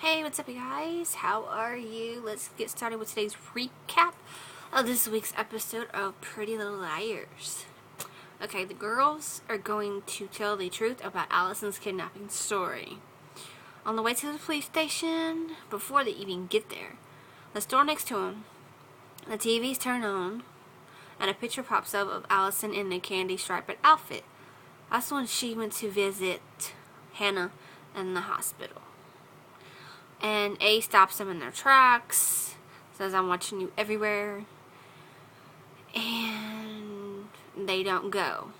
Hey, what's up, you guys? How are you? Let's get started with today's recap of this week's episode of Pretty Little Liars. Okay, the girls are going to tell the truth about Allison's kidnapping story. On the way to the police station, before they even get there, the store next to them, the TV's turned on, and a picture pops up of Allison in a candy-striped outfit. That's when she went to visit Hannah in the hospital. And A stops them in their tracks, says, "I'm watching you everywhere." And they don't go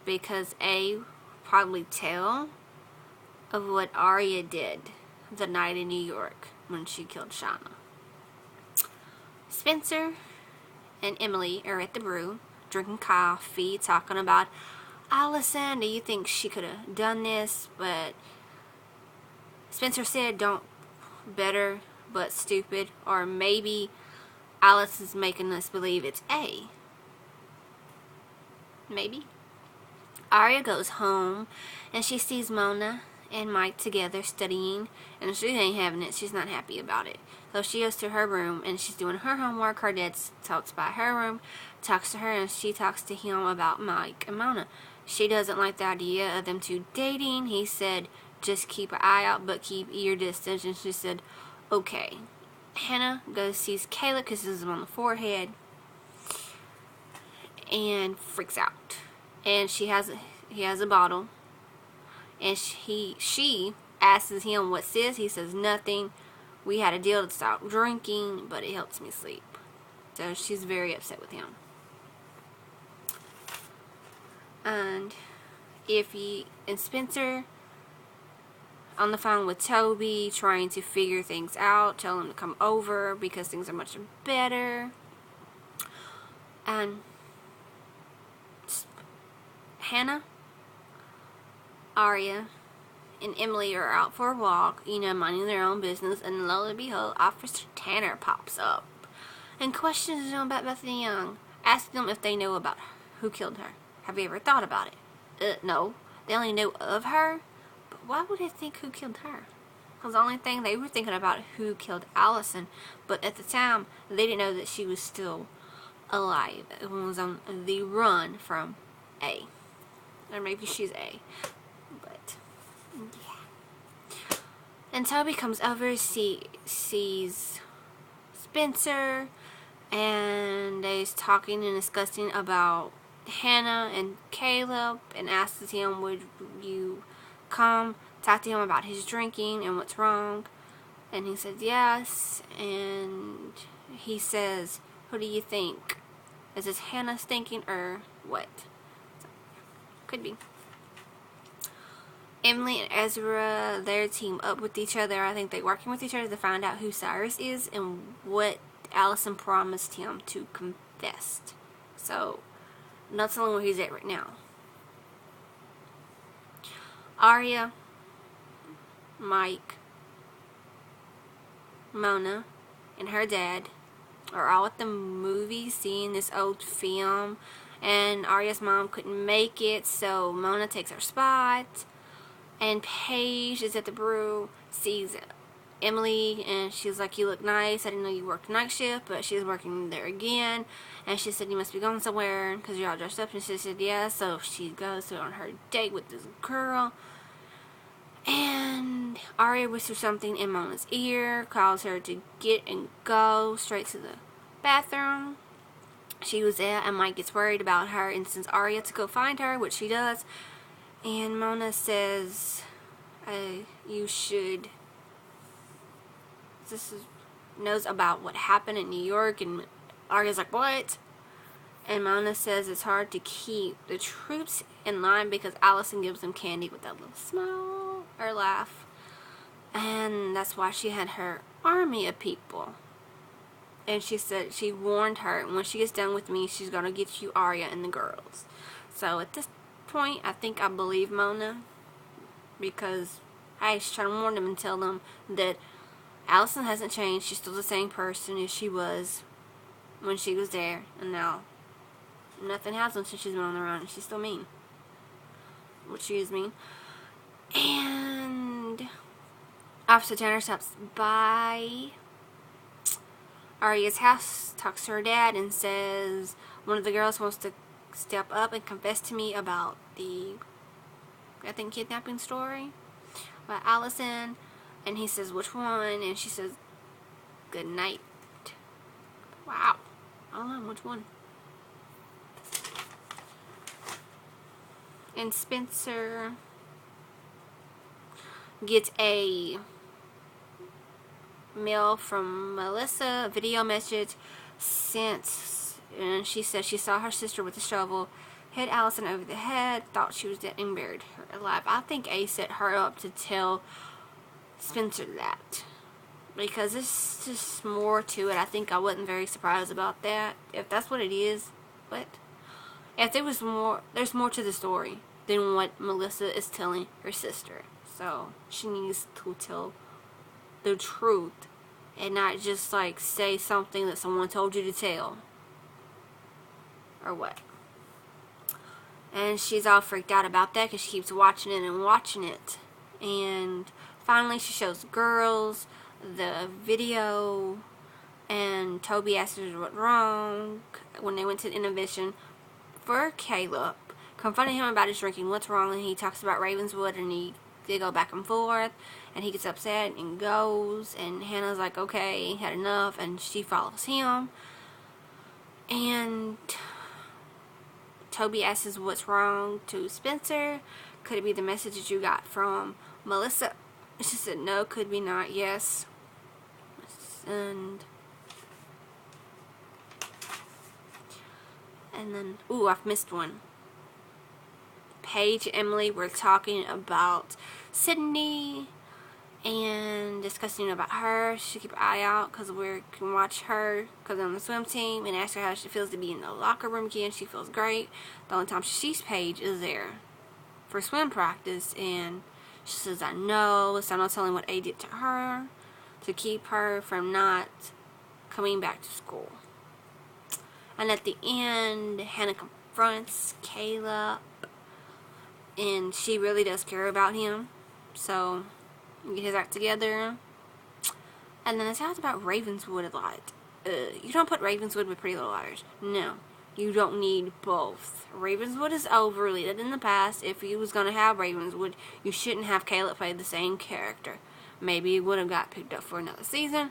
because A probably tell of what Aria did the night in New York when she killed Shauna. Spencer and Emily are at the brew, drinking coffee, talking about, "Allison, do you think she could have done this?" But Spencer said, "Don't better but stupid," or maybe Alice is making us believe it's A. Maybe. Aria goes home and she sees Mona and Mike together studying, and she ain't having it. She's not happy about it. So she goes to her room and she's doing her homework. Her dad talks by her room, talks to her, and she talks to him about Mike and Mona. She doesn't like the idea of them two dating. He said, "Just keep an eye out, but keep your distance." And she said, "Okay." Hannah goes sees Caleb, kisses him on the forehead, and freaks out. And he has a bottle, and she asks him what sis. He says nothing. "We had a deal to stop drinking, but it helps me sleep." So she's very upset with him. And Spencer on the phone with Toby, trying to figure things out, tell him to come over because things are much better. And Hannah, Aria, and Emily are out for a walk, minding their own business, and lo and behold, Officer Tanner pops up and questions them about Bethany Young, asking them if they know about who killed her. "Have you ever thought about it?" No. They only know of her? But why would they think who killed her? Because the only thing they were thinking about who killed Allison, but at the time, they didn't know that she was still alive. It was on the run from A. Or maybe she's A. But, yeah. And Toby comes over, sees Spencer, and they's talking and discussing about Hannah and Caleb, and asks him, "Would you come talk to him about his drinking and what's wrong?" And he says yes. And he says, "Who do you think? Is this Hannah stinking or what?" Could be. Emily and Ezra, they team up with each other. I think they're working with each other to find out who Cyrus is and what Allison promised him to confess. So, not telling where he's at right now. Aria, Mike, Mona, and her dad are all at the movies seeing this old film, and Aria's mom couldn't make it, so Mona takes her spot. And Paige is at the brew, sees Emily, and she's like, "You look nice. I didn't know you worked night shift," but she's working there again. And she said, "You must be going somewhere because you're all dressed up." And she said, "Yeah." So she goes on her date with this girl. And Aria whispers something in Mona's ear, calls her to get and go straight to the bathroom she was at. And Mike gets worried about her and sends Aria to go find her, which she does. And Mona says, "You should." Knows about what happened in New York, and Aria's like, "What?" And Mona says it's hard to keep the troops in line because Allison gives them candy with that little smile or laugh. And that's why she had her army of people. And she said, she warned her, "When she gets done with me, she's going to get you Aria and the girls." So at this point, I think I believe Mona, because she's trying to warn them and tell them that Allison hasn't changed. She's still the same person as she was when she was there, and now nothing happened since she's been on the run, and she's still mean, which she is mean. And Officer Tanner stops by Arya's house, talks to her dad, and says one of the girls wants to step up and confess to me about the, I think, kidnapping story about Allison. And he says, which one? And she says, good night. Wow. I don't know which one. And Spencer gets a mail from Melissa, a video message sent, and she said she saw her sister with a shovel, hit Allison over the head, thought she was dead, and buried her alive. I think A set her up to tell Spencer that, because there's just more to it. I think I wasn't very surprised about that, if that's what it is. But if there was more, there's more to the story than what Melissa is telling her sister. So she needs to tell the truth and not just like say something that someone told you to tell or what. And she's all freaked out about that because she keeps watching it and watching it. And finally she shows the girls the video, and Toby asks her what's wrong when they went to the intervention for Caleb, confronting him about his drinking, what's wrong, and he talks about Ravenswood, and they go back and forth, and he gets upset and goes, and Hannah's like, okay, had enough, and she follows him. And Toby asks what's wrong to Spencer. Could it be the message that you got from Melissa? She said no, could be not, yes. And then, ooh, I've missed one. Paige and Emily were talking about Sydney and discussing about her. She should keep an eye out because we can watch her because on the swim team, and ask her how she feels to be in the locker room again. She feels great. The only time she sees Paige is there for swim practice, and she says, I know, so I'm not telling what A did to her to keep her from not coming back to school. And at the end, Hannah confronts Caleb, and she really does care about him, so get his act together. And then it talks about Ravenswood a lot. You don't put Ravenswood with Pretty Little Liars. No, you don't need both. Ravenswood is overrated in the past. If you was going to have Ravenswood, you shouldn't have Caleb play the same character. Maybe it would have got picked up for another season,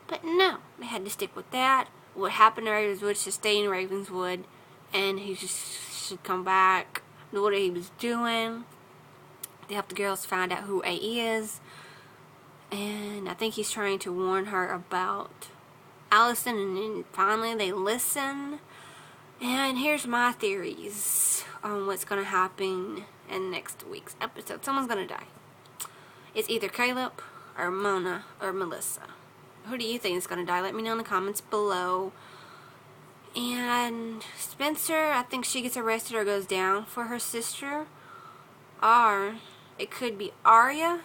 but no, they had to stick with that. What happened to Ravenswood should stay in Ravenswood, and he just should come back, do what he was doing. They help the girls find out who A is, and I think he's trying to warn her about Allison, and then finally they listen. And here's my theories on what's going to happen in next week's episode. Someone's going to die. It's either Caleb or Mona or Melissa. Who do you think is going to die? Let me know in the comments below. And Spencer, I think she gets arrested or goes down for her sister. Or it could be Arya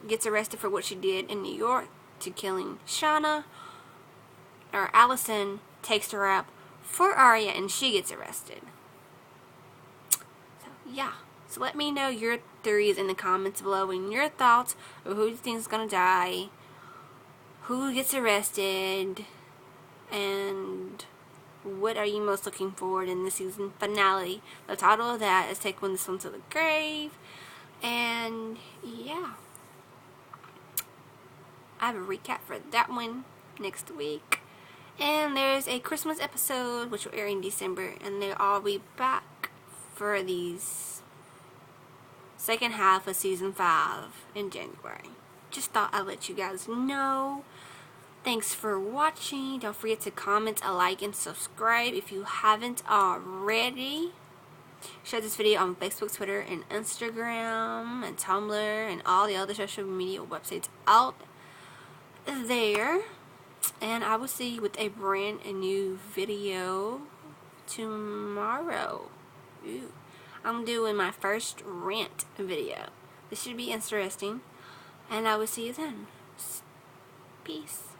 gets arrested for what she did in New York to killing Shauna. Or Allison takes the rap for Arya and she gets arrested. So, yeah. So let me know your theories in the comments below and your thoughts of who you think is going to die, who gets arrested, and what are you most looking forward in the season finale. The title of that is Take This One to the Grave. And yeah, I have a recap for that one next week. And there's a Christmas episode which will air in December, and they'll all be back for these second half of season 5 in January. Just thought I'd let you guys know. Thanks for watching. Don't forget to comment, like, and subscribe if you haven't already. Share this video on Facebook, Twitter, and Instagram, and Tumblr, and all the other social media websites out there. And I will see you with a brand new video tomorrow. Ooh. I'm doing my first rant video. This should be interesting. And I will see you then. Peace.